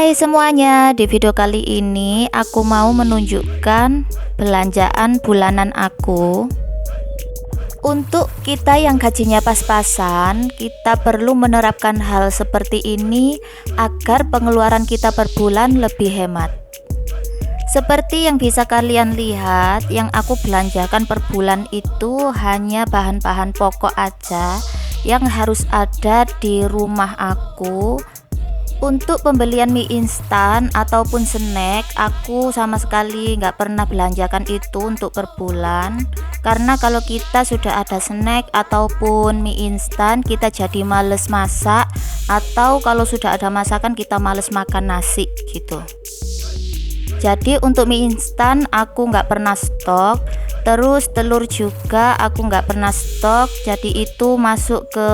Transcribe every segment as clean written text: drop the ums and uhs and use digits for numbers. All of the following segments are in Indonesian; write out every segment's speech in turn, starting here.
Hai semuanya, di video kali ini aku mau menunjukkan belanjaan bulanan aku. Untuk kita yang gajinya pas-pasan, kita perlu menerapkan hal seperti ini agar pengeluaran kita per bulan lebih hemat. Seperti yang bisa kalian lihat, yang aku belanjakan per bulan itu hanya bahan-bahan pokok aja yang harus ada di rumah aku. Untuk pembelian mie instan ataupun snack, aku sama sekali nggak pernah belanjakan itu untuk per bulan. Karena kalau kita sudah ada snack ataupun mie instan, kita jadi males masak, atau kalau sudah ada masakan kita males makan nasi gitu. Jadi untuk mie instan aku nggak pernah stok. Terus telur juga aku nggak pernah stok, jadi itu masuk ke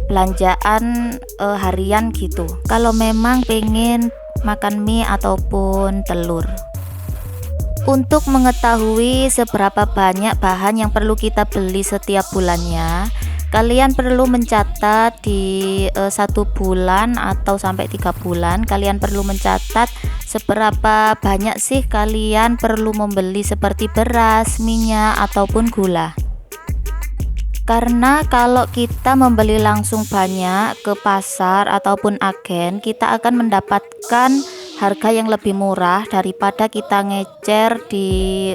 belanjaan harian gitu kalau memang pengen makan mie ataupun telur. Untuk mengetahui seberapa banyak bahan yang perlu kita beli setiap bulannya, kalian perlu mencatat di 1 bulan atau sampai 3 bulan. Kalian perlu mencatat seberapa banyak sih kalian perlu membeli seperti beras, minyak ataupun gula. Karena kalau kita membeli langsung banyak ke pasar ataupun agen, kita akan mendapatkan harga yang lebih murah daripada kita ngecer di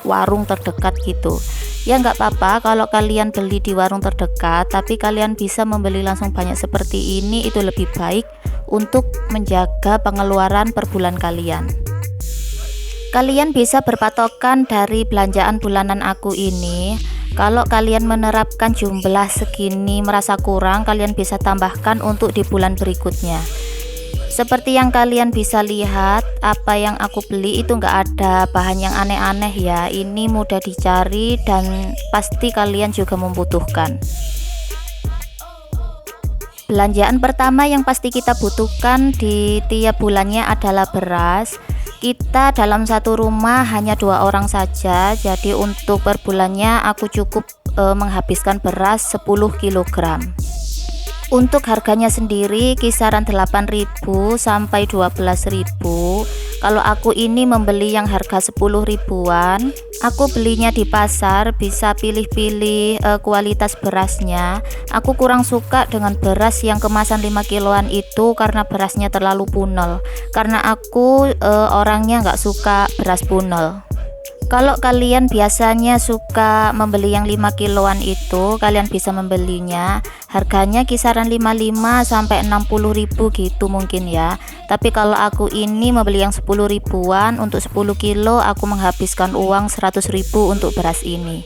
warung terdekat gitu. Ya nggak apa-apa kalau kalian beli di warung terdekat, tapi kalian bisa membeli langsung banyak seperti ini, itu lebih baik untuk menjaga pengeluaran per bulan kalian. Kalian bisa berpatokan dari belanjaan bulanan aku ini. Kalau kalian menerapkan jumlah segini merasa kurang, kalian bisa tambahkan untuk di bulan berikutnya. Seperti yang kalian bisa lihat, apa yang aku beli itu nggak ada bahan yang aneh-aneh ya. Ini mudah dicari dan pasti kalian juga membutuhkan. Belanjaan pertama yang pasti kita butuhkan di tiap bulannya adalah beras. Kita dalam satu rumah hanya 2 orang saja, jadi untuk per bulannya aku cukup menghabiskan beras 10 kg. Untuk harganya sendiri kisaran 8.000 sampai 12.000. Kalau aku ini membeli yang harga 10 ribuan, aku belinya di pasar, bisa pilih-pilih kualitas berasnya. Aku kurang suka dengan beras yang kemasan 5 kiloan itu karena berasnya terlalu punel. Karena aku orangnya nggak suka beras punel. Kalau kalian biasanya suka membeli yang 5 kiloan itu, kalian bisa membelinya harganya kisaran 55 sampai 60.000 gitu mungkin ya. Tapi kalau aku ini membeli yang 10 ribuan, untuk 10 kilo aku menghabiskan uang 100.000 untuk beras ini.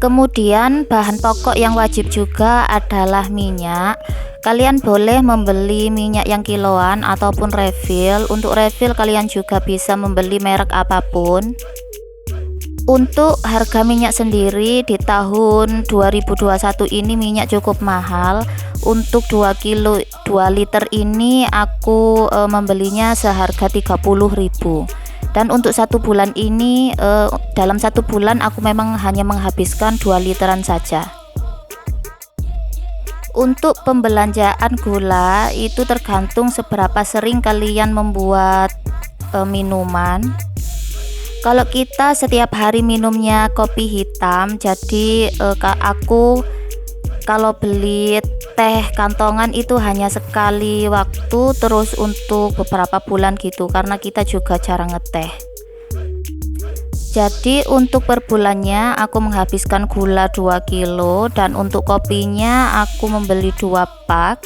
Kemudian bahan pokok yang wajib juga adalah minyak. Kalian boleh membeli minyak yang kiloan ataupun refill. Untuk refill kalian juga bisa membeli merek apapun. Untuk harga minyak sendiri di tahun 2021 ini minyak cukup mahal. Untuk 2 liter ini aku membelinya seharga 30.000. Dan untuk 1 bulan ini dalam 1 bulan aku memang hanya menghabiskan 2 literan saja. Untuk pembelanjaan gula itu tergantung seberapa sering kalian membuat minuman. Kalau kita setiap hari minumnya kopi hitam, jadi aku kalau beli teh kantongan itu hanya sekali waktu, terus untuk beberapa bulan gitu, karena kita juga jarang ngeteh. Jadi untuk per bulannya aku menghabiskan gula 2 kilo dan untuk kopinya aku membeli 2 pak.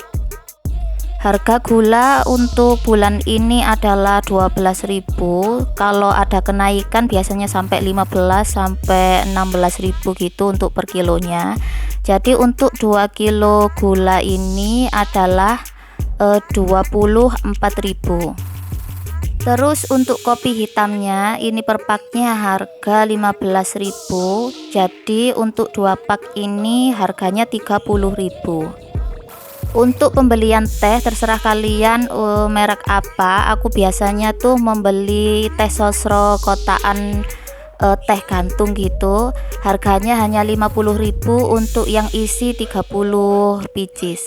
Harga gula untuk bulan ini adalah 12.000. Kalau ada kenaikan biasanya sampai 15 sampai 16.000 gitu untuk per kilonya. Jadi untuk 2 kilo gula ini adalah 24.000. Terus untuk kopi hitamnya ini per paknya harga 15.000. Jadi untuk 2 pak ini harganya 30.000. Untuk pembelian teh terserah kalian merek apa. Aku biasanya tuh membeli teh sosro kotaan teh gantung gitu. Harganya hanya 50.000 untuk yang isi 30 biji.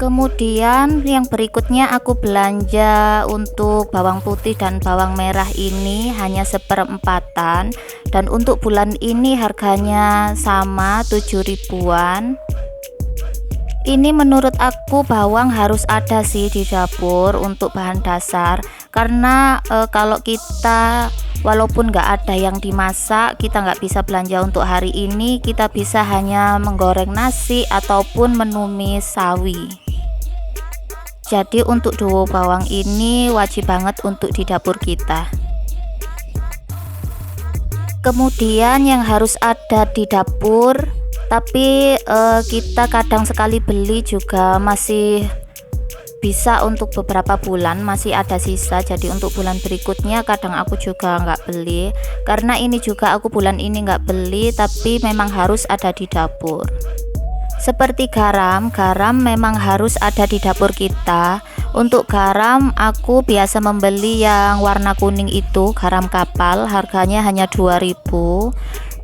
Kemudian yang berikutnya aku belanja untuk bawang putih dan bawang merah ini hanya seperempatan, dan untuk bulan ini harganya sama 7 ribuan. Ini menurut aku bawang harus ada sih di dapur untuk bahan dasar, karena kalau kita walaupun nggak ada yang dimasak, kita nggak bisa belanja untuk hari ini, kita bisa hanya menggoreng nasi ataupun menumis sawi. Jadi untuk duo bawang ini wajib banget untuk di dapur kita. Kemudian yang harus ada di dapur, tapi kita kadang sekali beli juga masih bisa untuk beberapa bulan, masih ada sisa. Jadi untuk bulan berikutnya kadang aku juga nggak beli, karena ini juga aku bulan ini nggak beli, tapi memang harus ada di dapur. Seperti garam memang harus ada di dapur kita. Untuk garam aku biasa membeli yang warna kuning itu, garam kapal, harganya hanya 2.000.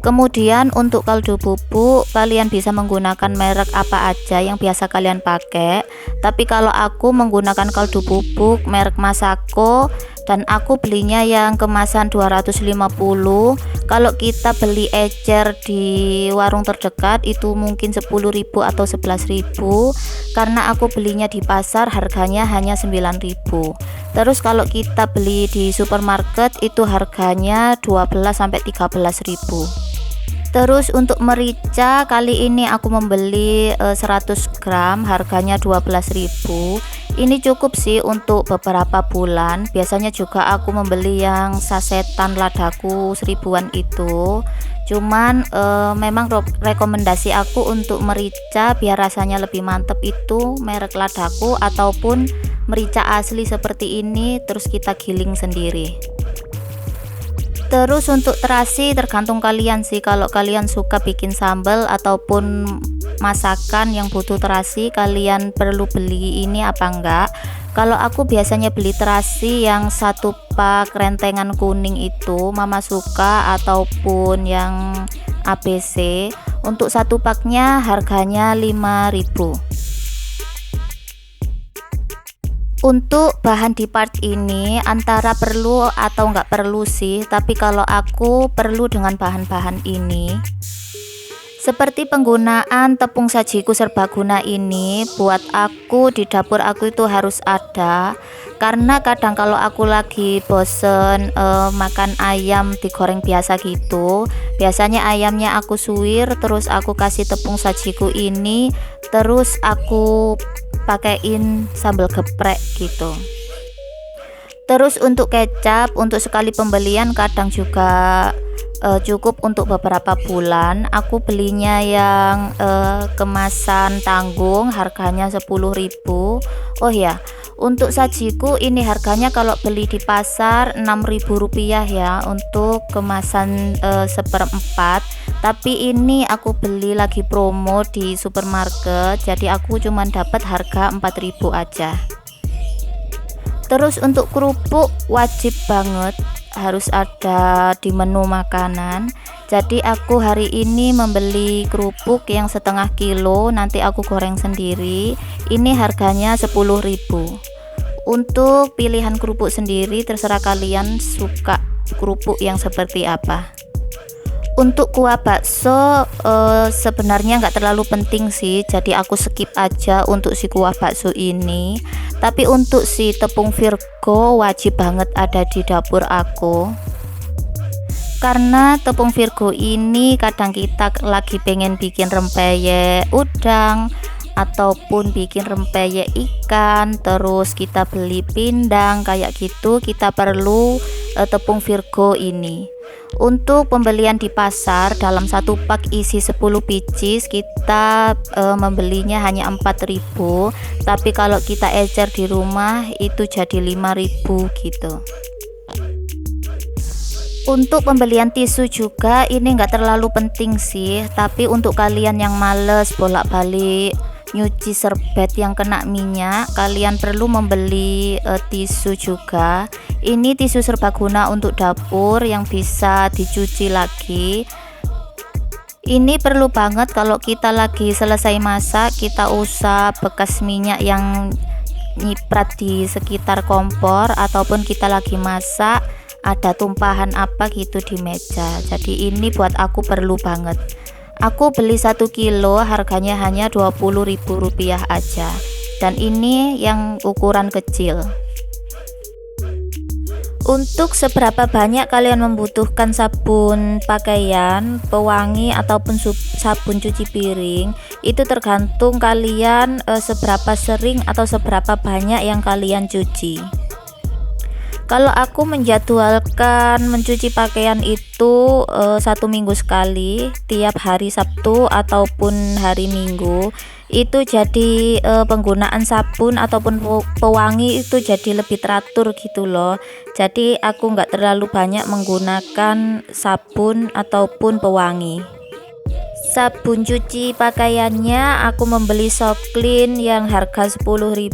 Kemudian untuk kaldu bubuk kalian bisa menggunakan merek apa aja yang biasa kalian pakai, tapi kalau aku menggunakan kaldu bubuk merek Masako, dan aku belinya yang kemasan 250. Kalau kita beli ecer di warung terdekat itu mungkin 10.000 atau 11.000, karena aku belinya di pasar harganya hanya 9.000. Terus kalau kita beli di supermarket itu harganya 12 sampai 13.000. Terus untuk merica kali ini aku membeli 100 gram harganya 12.000. Ini cukup sih untuk beberapa bulan. Biasanya juga aku membeli yang sasetan ladaku 1000-an itu. Cuman memang rekomendasi aku untuk merica biar rasanya lebih mantep itu merek ladaku ataupun merica asli seperti ini, terus kita giling sendiri. Terus untuk terasi tergantung kalian sih, kalau kalian suka bikin sambal ataupun masakan yang butuh terasi, kalian perlu beli ini apa enggak. Kalau aku biasanya beli terasi yang 1 pak rentengan kuning itu Mama Suka ataupun yang ABC. Untuk 1 paknya harganya 5.000. Untuk bahan di part ini antara perlu atau nggak perlu sih, tapi kalau aku perlu dengan bahan-bahan ini. Seperti penggunaan tepung sajiku serbaguna ini buat aku di dapur aku itu harus ada, karena kadang kalau aku lagi bosen makan ayam digoreng biasa gitu, biasanya ayamnya aku suwir terus aku kasih tepung sajiku ini, terus aku pakein sambal geprek gitu. Terus untuk kecap, untuk sekali pembelian kadang juga cukup untuk beberapa bulan. Aku belinya yang kemasan tanggung harganya 10.000. Oh ya, untuk sajiku ini harganya kalau beli di pasar 6.000 rupiah ya, untuk kemasan 1/4. Tapi ini aku beli lagi promo di supermarket, jadi aku cuman dapat harga 4.000 aja. Terus untuk kerupuk wajib banget harus ada di menu makanan. Jadi aku hari ini membeli kerupuk yang 1/2 kilo, nanti aku goreng sendiri. Ini harganya 10.000. Untuk pilihan kerupuk sendiri terserah kalian suka kerupuk yang seperti apa. Untuk kuah bakso sebenarnya nggak terlalu penting sih, jadi aku skip aja untuk si kuah bakso ini. Tapi untuk si tepung Virgo wajib banget ada di dapur aku, karena tepung Virgo ini kadang kita lagi pengen bikin rempeyek udang ataupun bikin rempeyek ikan, terus kita beli pindang kayak gitu, kita perlu tepung Virgo ini. Untuk pembelian di pasar dalam 1 pak isi 10 biji kita membelinya hanya 4.000, tapi kalau kita ecer di rumah itu jadi 5.000 gitu. Untuk pembelian tisu juga ini enggak terlalu penting sih, tapi untuk kalian yang males bolak-balik nyuci serbet yang kena minyak, kalian perlu membeli tisu juga. Ini tisu serbaguna untuk dapur yang bisa dicuci lagi. Ini perlu banget kalau kita lagi selesai masak, kita usap bekas minyak yang nyiprat di sekitar kompor, ataupun kita lagi masak ada tumpahan apa gitu di meja. Jadi ini buat aku perlu banget. Aku beli 1 kilo, harganya hanya Rp20.000 aja, dan ini yang ukuran kecil. Untuk seberapa banyak kalian membutuhkan sabun pakaian, pewangi, ataupun sabun cuci piring, itu tergantung kalian seberapa sering atau seberapa banyak yang kalian cuci. Kalau aku menjadwalkan mencuci pakaian itu 1 minggu sekali, tiap hari Sabtu ataupun hari Minggu, itu jadi penggunaan sabun ataupun pewangi itu jadi lebih teratur gitu loh. Jadi aku nggak terlalu banyak menggunakan sabun ataupun pewangi. Sabun cuci pakaiannya aku membeli Soklin yang harga 10.000.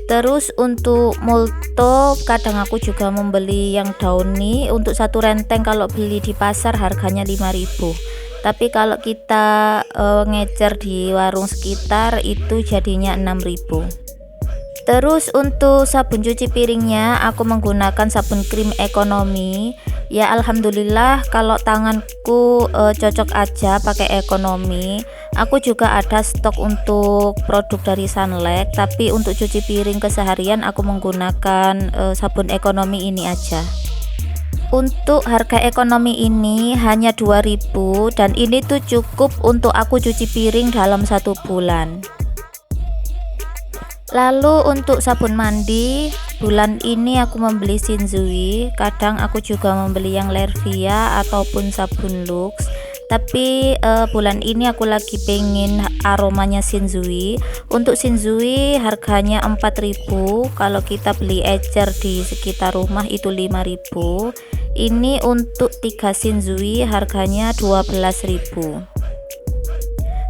Terus untuk Molto kadang aku juga membeli yang Downy. Untuk 1 renteng kalau beli di pasar harganya 5.000. Tapi kalau kita ngecer di warung sekitar itu jadinya 6.000. Terus untuk sabun cuci piringnya aku menggunakan sabun krim ekonomi. Ya alhamdulillah kalau tanganku cocok aja pakai ekonomi. Aku juga ada stok untuk produk dari Sunlight, tapi untuk cuci piring keseharian aku menggunakan sabun ekonomi ini aja. Untuk harga ekonomi ini hanya 2.000, dan ini tuh cukup untuk aku cuci piring dalam 1 bulan. Lalu untuk sabun mandi, bulan ini aku membeli Shinzui. Kadang aku juga membeli yang Lervia ataupun sabun Lux. Tapi bulan ini aku lagi pengen aromanya Shinzui. Untuk Shinzui harganya 4.000. Kalau kita beli ecer di sekitar rumah itu 5.000. Ini untuk 3 Shinzui harganya 12.000.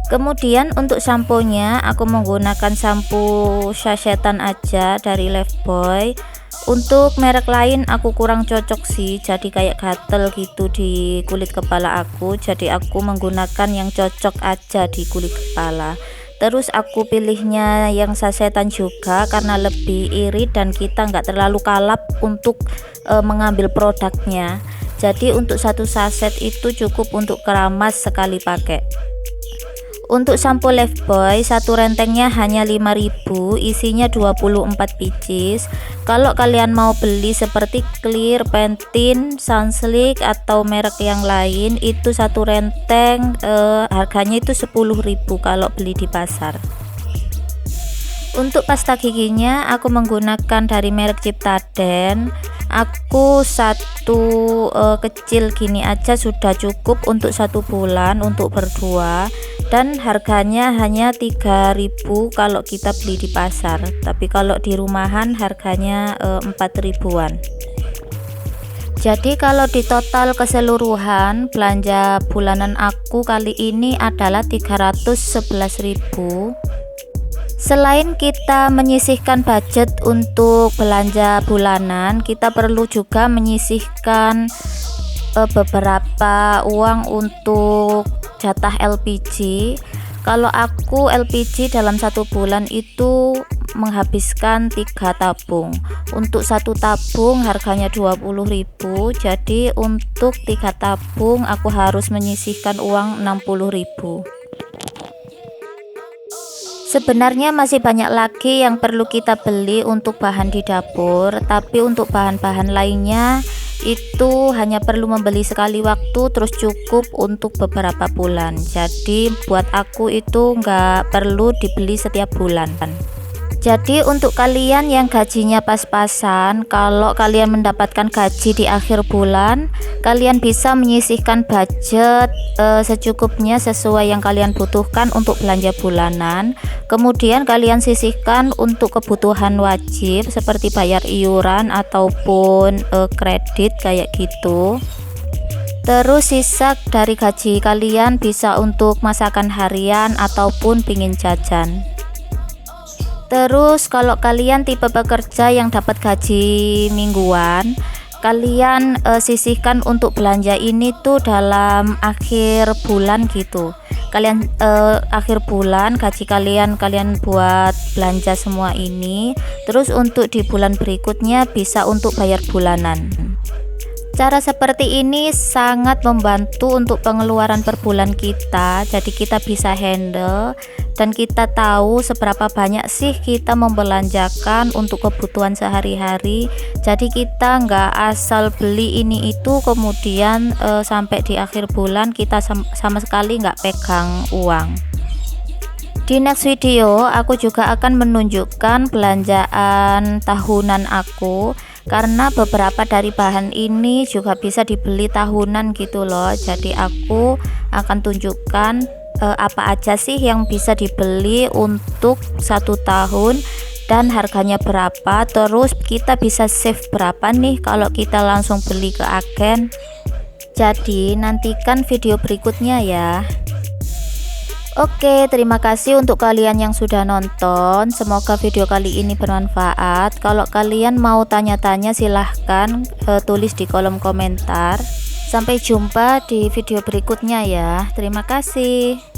Kemudian untuk sampo-nya aku menggunakan sampo sasetan aja dari Lifebuoy. Untuk merek lain aku kurang cocok sih, jadi kayak gatel gitu di kulit kepala aku. Jadi aku menggunakan yang cocok aja di kulit kepala. Terus aku pilihnya yang sasetan juga karena lebih irit dan kita nggak terlalu kalap untuk mengambil produknya. Jadi untuk 1 saset itu cukup untuk keramas sekali pakai. Untuk sampo Lifebuoy 1 rentengnya hanya 5.000, isinya 24 pieces. Kalau kalian mau beli seperti Clear, Pantene, Sunsilk atau merek yang lain, itu 1 renteng harganya itu 10.000 kalau beli di pasar. Untuk pasta giginya aku menggunakan dari merek Ciptaden. Aku 1 kecil gini aja sudah cukup untuk 1 bulan untuk berdua, dan harganya hanya 3.000 kalau kita beli di pasar. Tapi kalau di rumahan harganya 4.000-an. Jadi kalau di total keseluruhan belanja bulanan aku kali ini adalah 311.000. Selain kita menyisihkan budget untuk belanja bulanan, kita perlu juga menyisihkan beberapa uang untuk jatah LPG. Kalau aku LPG dalam 1 bulan itu menghabiskan 3 tabung. Untuk 1 tabung harganya 20.000. Jadi untuk 3 tabung aku harus menyisihkan uang 60.000. Sebenarnya masih banyak lagi yang perlu kita beli untuk bahan di dapur, tapi untuk bahan-bahan lainnya itu hanya perlu membeli sekali waktu terus cukup untuk beberapa bulan. Jadi buat aku itu nggak perlu dibeli setiap bulan. Jadi untuk kalian yang gajinya pas-pasan, kalau kalian mendapatkan gaji di akhir bulan, kalian bisa menyisihkan budget secukupnya sesuai yang kalian butuhkan untuk belanja bulanan. Kemudian kalian sisihkan untuk kebutuhan wajib seperti bayar iuran ataupun kredit kayak gitu. Terus sisa dari gaji kalian bisa untuk masakan harian ataupun pingin jajan. Terus kalau kalian tipe pekerja yang dapat gaji mingguan, kalian sisihkan untuk belanja ini tuh dalam akhir bulan gitu. Kalian akhir bulan gaji kalian buat belanja semua ini, terus untuk di bulan berikutnya bisa untuk bayar bulanan. Cara seperti ini sangat membantu untuk pengeluaran per bulan kita, jadi kita bisa handle dan kita tahu seberapa banyak sih kita membelanjakan untuk kebutuhan sehari-hari. Jadi kita nggak asal beli ini itu kemudian sampai di akhir bulan kita sama sekali nggak pegang uang. Di next video aku juga akan menunjukkan belanjaan tahunan aku, karena beberapa dari bahan ini juga bisa dibeli tahunan gitu loh. Jadi aku akan tunjukkan apa aja sih yang bisa dibeli untuk 1 tahun dan harganya berapa, terus kita bisa save berapa nih kalau kita langsung beli ke agen. Jadi nantikan video berikutnya ya. Oke, terima kasih untuk kalian yang sudah nonton. Semoga video kali ini bermanfaat. Kalau kalian mau tanya-tanya silahkan tulis di kolom komentar. Sampai jumpa di video berikutnya ya. Terima kasih.